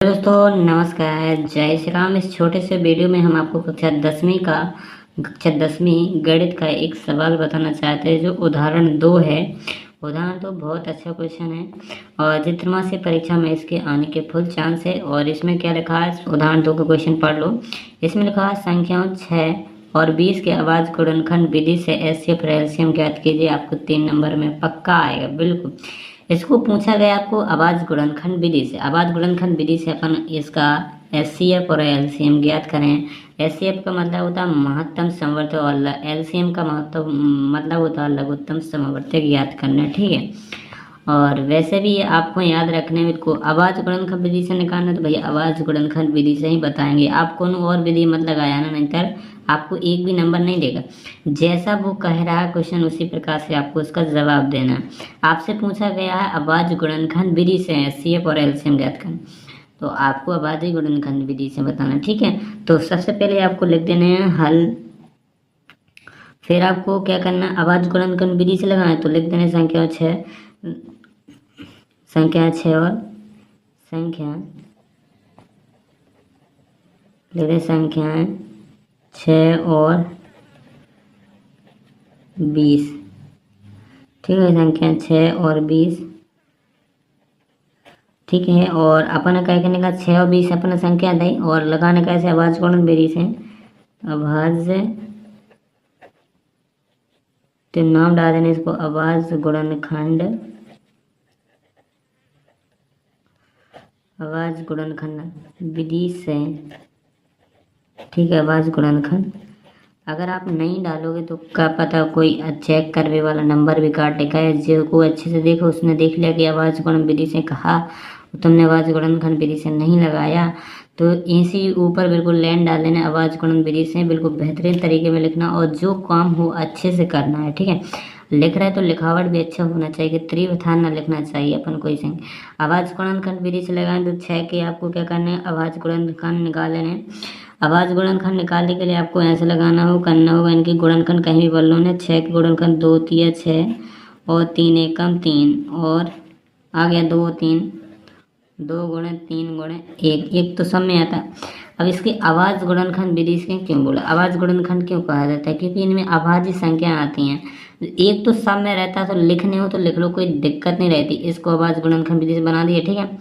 दोस्तों नमस्कार, जय श्री राम। इस छोटे से वीडियो में हम आपको कक्षा 10वीं गणित का एक सवाल बताना चाहते हैं, जो उदाहरण 2 है। उदाहरण 2 बहुत अच्छा क्वेश्चन है और जितना से परीक्षा में इसके आने के फुल चांस है। और इसमें क्या लिखा है, उदाहरण 2 का क्वेश्चन पढ़ लो। इसमें लिखा है संख्याओं 6 और 20 के अभाज्य गुणनखंड विधि से एचसीएफ और एलसीएम ज्ञात कीजिए। आपको 3 नंबर में पक्का आएगा, बिल्कुल। इसको पूछा गया आपको अभाज्य गुणनखंड विधि से। अभाज्य गुणनखंड विधि से अपन इसका एचसीएफ और एलसीएम ज्ञात करें। एचसीएफ का मतलब होता है महत्तम समवर्ती और एलसीएम का मतलब होता है लघुत्तम समवर्ती ज्ञात करना, ठीक है। और वैसे भी आपको याद रखने में को अभाज्य गुणनखंड विधि से निकालना, तो भैया अभाज्य गुणनखंड विधि से ही बताएंगे। आप कौन और विधि मत लगाया ना, नहीं कर आपको एक भी नंबर नहीं देगा। जैसा वो कह रहा है क्वेश्चन, उसी प्रकार से आपको उसका जवाब देना। आपसे पूछा गया है अभाज्य गुणनखंड विधि से एचसीएफ और एलसीएम ज्ञात करना, तो आपको अभाज्य गुणनखंड विधि से बताना, ठीक है। तो सबसे पहले आपको लिख देने हैं हल, फिर आपको क्या करना, अभाज्य गुणनखंड विधि से लगाना है तो लिख देने संख्या 6 और संख्याएं 6 और 20, ठीक है। संख्या 6 और 20, ठीक है। और अपन क्या करने का, 6 और 20 अपना संख्या दे और लगाने का ऐसे अभाज्य गुणन विधि से। अभाज्य, तो नाम डाल देने इसको अभाज्य गुणनखंड, अभाज्य गुणनखंड विधि से, ठीक है। अभाज्य गुणनखंड अगर आप नहीं डालोगे तो क्या पता कोई चेक करने वाला नंबर भी काट देगा है। जो को अच्छे से देखो, उसने देख लिया कि अभाज्य गुणन विधि से कहा, तुमने अभाज्य गुणनखंड विधि से नहीं लगाया, तो इसी ऊपर बिल्कुल लाइन डाल देना अभाज्य गुणन विधि से। बिल्कुल बेहतरीन तरीके में लिखना और जो काम हो अच्छे से करना है, ठीक है। लिख रहा है तो लिखावट भी अच्छा होना चाहिए, त्रिविधान ना लिखना चाहिए अपन कोई संख्या। अभाज्य गुणनखंड विधि से लगाएं तो 6 के आपको क्या करना है, अभाज्य गुणनखंड निकाल लेने। अभाज्य गुणनखंड निकालने के लिए आपको ऐसे लगाना हो, करना होगा इनकी गुणनखंड कहीं भी बोल लो ना। 6 के गुणनखंड 2 तिया 6 और 3 एकम 3 और आ गया 2 3, 2 गुणे 3 गुणे 1, 1 तो सब में आता है। अब इसके अभाज्य गुणनखंड विधि से क्यों बोला, अभाज्य गुणनखंड क्यों कहा जाता है, क्योंकि इनमें अभाज्य संख्या आती हैं। एक तो सब में रहता है, तो लिखने हो तो लिख लो, कोई दिक्कत नहीं रहती। इसको अभाज्य गुणनखंड विधि से बना दिया, ठीक है।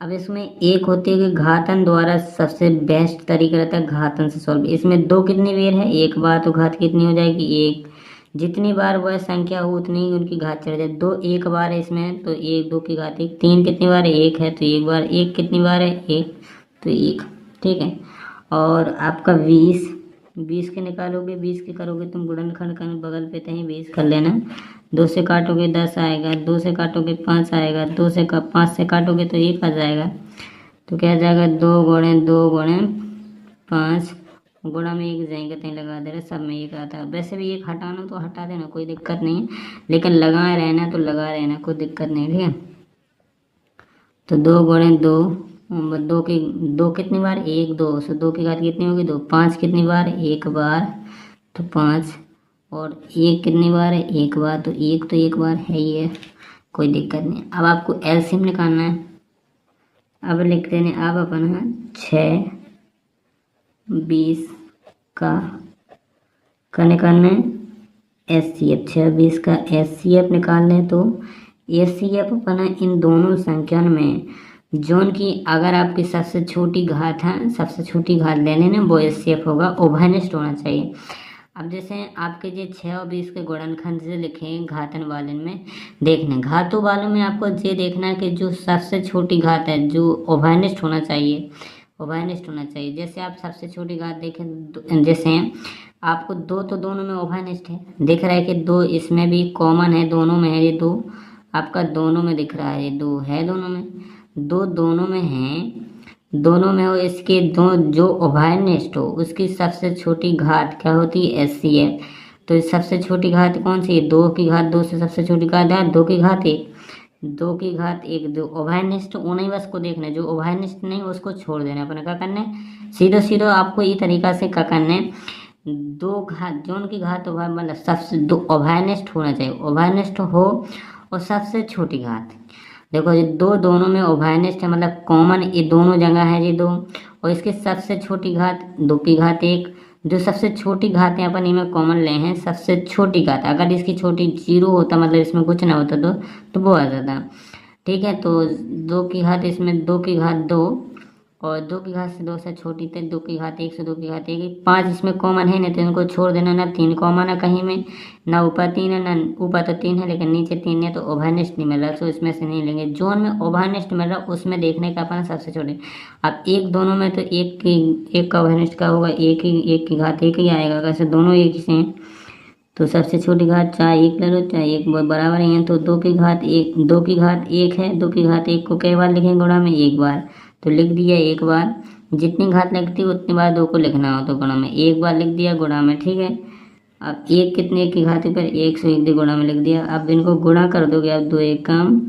अब इसमें एक होती है कि घातन द्वारा सबसे बेस्ट तरीका रहता है घातन से सॉल्व। इसमें 2 कितनी बार है, एक बार, तो घात कितनी हो जाएगी 1। जितनी बार वह संख्या हो उतनी ही उनकी घात चढ़ जाए। 2 एक बार है इसमें, तो 1 2 की घात 1। 3 कितनी बार है, 1 है तो 1 बार। 1 कितनी बार है, 1 तो 1, ठीक है। और आपका 20 के निकालोगे, 20 के करोगे तुम गुणनखंड का बगल पे कहीं 20 कर लेना। 2 से काटोगे 10 आएगा, 2 से काटोगे 5 आएगा, 5 से काटोगे तो 1 आ जाएगा। तो क्या आ जाएगा, 2 गुणे 2 गुणे 5 गुणा में 1 जाएंगे, कहीं लगा दे रहे, सब में 1 आता है। वैसे भी 1 हटाना तो हटा देना, कोई दिक्कत नहीं है, लेकिन लगाए रहना तो लगा रहना, कोई दिक्कत नहीं, ठीक है। तो 2 गुणे 2, 2 कितनी बार, 1 2, सो 2 की घात कितनी होगी 2। 5 कितनी बार, 1 बार, तो 5। और 1 कितनी बार है, 1 बार, तो 1 तो 1 बार है ही है, कोई दिक्कत नहीं। अब आपको एलसीएम निकालना है। अब लिख देने अब अपन है 6 20 का निकालना है एचसीएफ। 6 20 का एचसीएफ निकाल लें तो एचसीएफ अपन है इन दोनों संख्याओं में जोन की अगर आपकी सबसे छोटी घात है, सबसे छोटी घात लेने ना, वो एचसीएफ होगा, ओवरनिस्ट होना चाहिए। अब जैसे आपके ये 6 और 20 के गुणनखंड से लिखे घातन वाले में देखना, घातों वालों में आपको ये देखना है कि जो सबसे छोटी घात है जो ओवरनिस्ट होना चाहिए, ओवरनिस्ट होना चाहिए। जैसे आप सबसे छोटी घात देखें, जैसे आपको 2 तो दोनों में ओवरनिस्ट है, दिख रहा है कि 2 इसमें भी कॉमन है, दोनों में है, ये 2 आपका दोनों में दिख रहा है, ये 2 है दोनों में, 2 दोनों में है, दोनों में हो। इसके दो जो ओवरनिस्ट हो उसकी सबसे छोटी घात क्या होती है, एचसीएफ। तो सबसे छोटी घात कौन सी है, 2 की घात 2 से सबसे छोटी घात है 2 की घात 1, 2 की घात 1 2। ओवरनिस्ट उन्हीं बस को देखना है, जो ओवरनिस्ट नहीं उसको छोड़ देना। अपने क्या करना है, सीधो सीधो आपको ये तरीका से क्या करना है, 2 घात जो उनकी घात ओवर मतलब सबसे 2 ओवरनिस्ट होना चाहिए, ओवरनिस्ट हो और सबसे छोटी घात देखो ये दो दोनों में उभयनिष्ठ है, मतलब कॉमन ये दोनों जगह है ये दो। और इसकी सबसे छोटी घात 2 की घात 1, जो सबसे छोटी घात है अपन इनमें कॉमन ले हैं, सबसे छोटी घात अगर इसकी छोटी 0 होता मतलब इसमें कुछ ना होता तो वो आ जाता। ठीक है, तो 2 की घात इसमें 2 की घात 2, और 2 की घात से 2 से छोटी थे 2 की घात 1 से 2 की घात 1, 5 इसमें कॉमन है, नहीं तो इनको छोड़ देना, ना 3 कॉमन है कहीं में, ना ऊपर 3 है, ना ऊपर तो 3 है लेकिन नीचे 3 है, तो ओवरनेस्ट नहीं मिल रहा, तो इसमें से नहीं लेंगे। जोन में ओवरनेस्ट मिल रहा उसमें देखने का अपना सबसे छोटे। अब एक दोनों में तो एक का ओवरनेस्ट का होगा, 1 की घात 1 ही आएगा, कैसे दोनों एक ही से हैं, तो सबसे छोटी घात चाहे 1 ले लो चाहे 1 बराबर ही है, तो 2 की घात 1 है, 2 की घात 1 को कई बार लिखेंगे गुणा में 1 बार, तो लिख दिया 1 बार। जितनी घात लगती है उतनी बार 2 को लिखना हो तो गुणा में 1 बार लिख दिया गुणा में। ठीक है, अब एक कितने की घात पर 101 गुणा में लिख दिया। अब इनको गुणा कर दोगे, अब 2 1 कम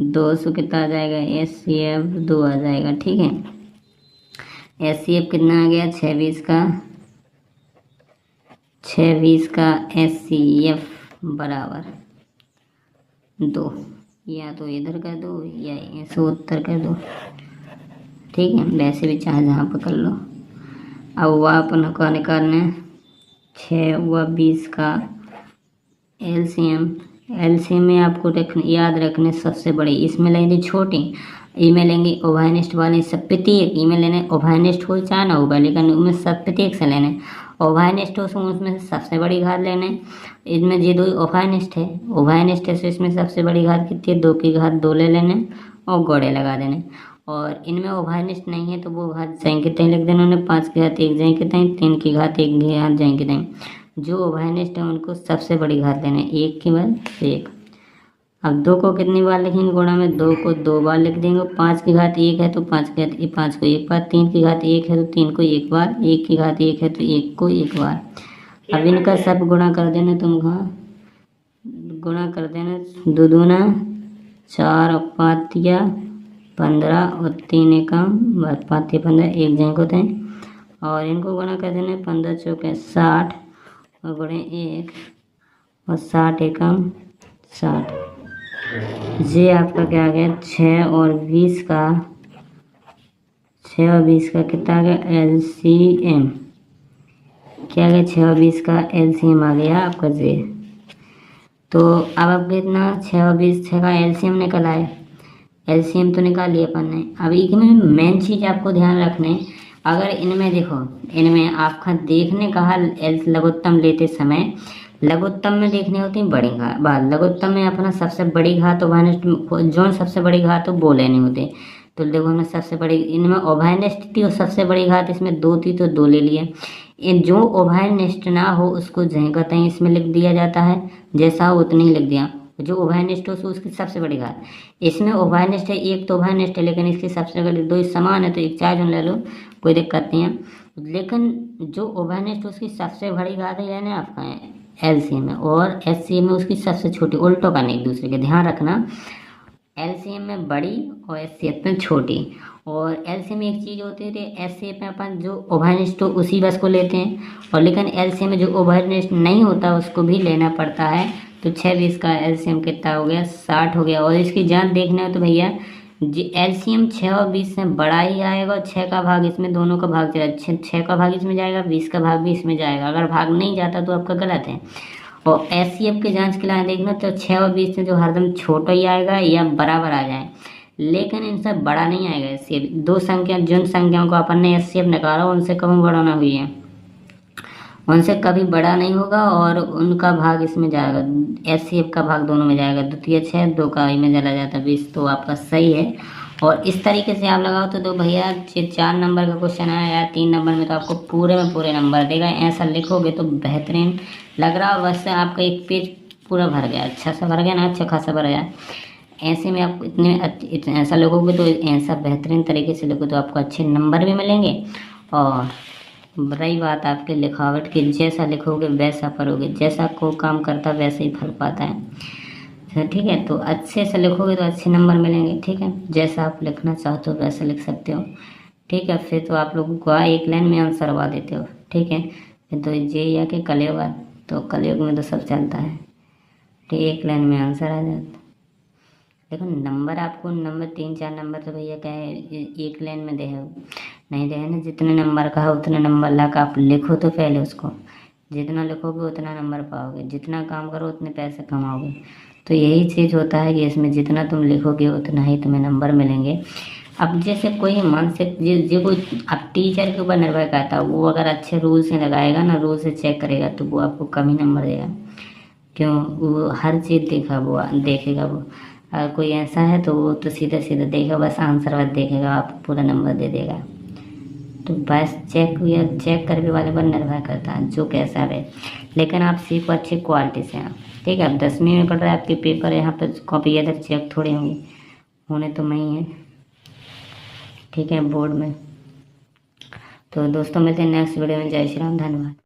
200 कितना आ जाएगा, SCF 2 आ जाएगा। ठीक है, SCF कितना आ गया, 6 का SCF बराबर 2, या तो इधर कर दो या ऐसे उत्तर कर दो। ठीक है, वैसे भी चाहे जहाँ पर कर लो। अब वह अपन का निकालना है 6 व 20 का एलसीएम में आपको याद रखने सबसे बड़ी, इसमें लेंगे छोटी, इमें लेंगे ओवरनेस्ट वाले सब प्रत्येक, इमें लेने ओवरनेस्ट हो चाहे ना होगा लेकिन उनमें सब प्रत्येक से लेने, ओवरनेस्ट हो तो उसमें से सबसे बड़ी घात लेने। इनमें ये दो ओवरनेस्ट है तो इसमें सबसे बड़ी घात कितनी है, 2 की घात 2 ले लेने और गोड़े लगा देने। और इनमें ओवरनेस्ट नहीं है तो वो घात जाएँ कितने लिख देना उन्हें, 5 की घात 1 जाएँ कितने, 3 की घात 1 घात जाएँ कितने। जो ओवरनेस्ट है उनको सबसे बड़ी घात लेने, 1 के बाद 1। अब 2 को कितनी बार लिखेंगे गुणा में, 2 को 2 बार लिख देंगे। 5 की घात 1 है तो 5 को 1 बार, 3 की घात 1 है तो 3 को 1 बार, 1 की घात 1 है तो 1 को 1 बार। अब इनका सब गुणा कर देना, तुम गुणा कर देना, 2 दूना 4 और 5 दिया 15 और 3 एकम 5 15, 1 जैक होते हैं। और इनको गुणा कर देना, 15 चौके 60 और गुणे 1 और 60 एकम 60। ये आपका क्या आ गया, 6 और 20 का कितना आ गया, LCM क्या आ गया, 6 और 20 का LCM आ गया आपका ये। तो अब आप कितना 6 और 20 6 का LCM निकल आए, LCM तो निकाल लिया अपन ने। अब इनमें मेन चीज़ आपको ध्यान रखने, अगर इनमें देखो, इनमें आपका देखने का लघुत्तम लेते समय लघुत्तम में देखने होती है बड़ी घात, लघुत्तम में अपना सबसे बड़ी घात ओवरनेस्ट जो सबसे बड़ी घात हो वो लेने होते। तो देखो हमने सबसे बड़ी इनमें ओवरनेस्ट थी और सबसे बड़ी घात इसमें 2 थी तो 2 ले लिए। जो ओवरनेस्ट ना हो उसको जहीं कहते हैं इसमें लिख दिया जाता है, जैसा हो उतनी ही लिख दिया। जो ओवरनेस्ट हो उसकी सबसे बड़ी घात, इसमें ओवरनेस्ट है 1 तो ओवरनेस्ट है लेकिन इसकी सबसे बड़ी 2 समान है तो 1 4 ले लो, कोई दिक्कत नहीं है। लेकिन जो ओवरनेस्ट उसकी सबसे बड़ी घात है यानी आपका है LCM में, और SCM में उसकी सबसे छोटी, उल्टो करने एक दूसरे के ध्यान रखना, LCM में बड़ी और SCF में छोटी। और LCM में एक चीज़ होती है, SCF में अपन जो ओवरनेस्ट हो उसी बस को लेते हैं, और लेकिन LCM में जो ओवरनेस्ट नहीं होता उसको भी लेना पड़ता है। तो 6 20 का LCM कितना हो गया, 60 हो गया। और इसकी जान देखना है तो भैया जी LCM 6 और 20 से बड़ा ही आएगा, और 6 का भाग इसमें दोनों का भाग जाएगा, 6 का भाग इसमें जाएगा, 20 का भाग भी इसमें जाएगा। अगर भाग नहीं जाता तो आपका गलत है। और SCF के जांच के लिए देखना तो 6 और 20 में जो हरदम छोटा ही आएगा या बराबर आ जाए, लेकिन इनसे बड़ा नहीं आएगा SCF। दो संख्या जिन संख्याओं को अपन ने SCF निकाला उनसे कम बड़ा ना हुई है, उनसे कभी बड़ा नहीं होगा, और उनका भाग इसमें जाएगा, SCF का भाग दोनों में जाएगा। द्वितीय 6 2 का में चला जाता है 20, तो आपका सही है। और इस तरीके से आप लगाओ तो भैया ये 4 नंबर का क्वेश्चन आया या 3 नंबर में तो आपको पूरे में पूरे नंबर देगा। ऐसा लिखोगे तो बेहतरीन लग रहा है, वैसे आपका एक पेज पूरा भर गया, अच्छा सा भर गया ना, अच्छा खासा भर गया। ऐसे में आप इतने ऐसा लिखोगे तो ऐसा बेहतरीन तरीके से लिखो तो आपको अच्छे नंबर भी मिलेंगे। और रही बात आपके लिखावट की, जैसा लिखोगे वैसा पढ़ोगे, जैसा को काम करता वैसे ही फल पाता है। ठीक है, तो अच्छे से लिखोगे तो अच्छे नंबर मिलेंगे। ठीक है, जैसा आप लिखना चाहते हो वैसे लिख सकते हो। ठीक है, फिर तो आप लोगों को एक लाइन में आंसर करवा देते हो। ठीक है, फिर तो ये या कि कलयुग, तो कलयुग में तो सब चलता है, ठीक, एक लाइन में आंसर आ जाता। देखो नंबर आपको नंबर 3-4 नंबर तो भैया क्या है एक लाइन में दे है, नहीं दे है ना। जितने नंबर का है उतने नंबर ला कर आप लिखो तो पहले उसको, जितना लिखोगे उतना नंबर पाओगे, जितना काम करो उतने पैसे कमाओगे। तो यही चीज़ होता है कि इसमें जितना तुम लिखोगे उतना ही तुम्हें नंबर मिलेंगे। अब जैसे कोई मानसिक जो कोई अब टीचर के ऊपर निर्भर करता है, वो अगर अच्छे रूल से लगाएगा ना, रूल से चेक करेगा तो वो आपको कम ही नंबर देगा। क्यों, वो हर चीज़ देखेगा वो। अगर कोई ऐसा है तो वो तो सीधा सीधा देखेगा, बस आंसर बस देखेगा, आपको पूरा नंबर दे देगा। तो बस चेक करने वाले पर निर्भर करता है जो कैसा है। लेकिन आप सीखो अच्छी क्वालिटी से आप, ठीक है। अब 10वीं में पढ़ रहे हैं, आपके पेपर यहाँ पर कॉपी इधर चेक थोड़े होंगे, होने तो नहीं है, ठीक है, बोर्ड में। तो दोस्तों मिलते हैं नेक्स्ट वीडियो में। जय श्री राम, धन्यवाद।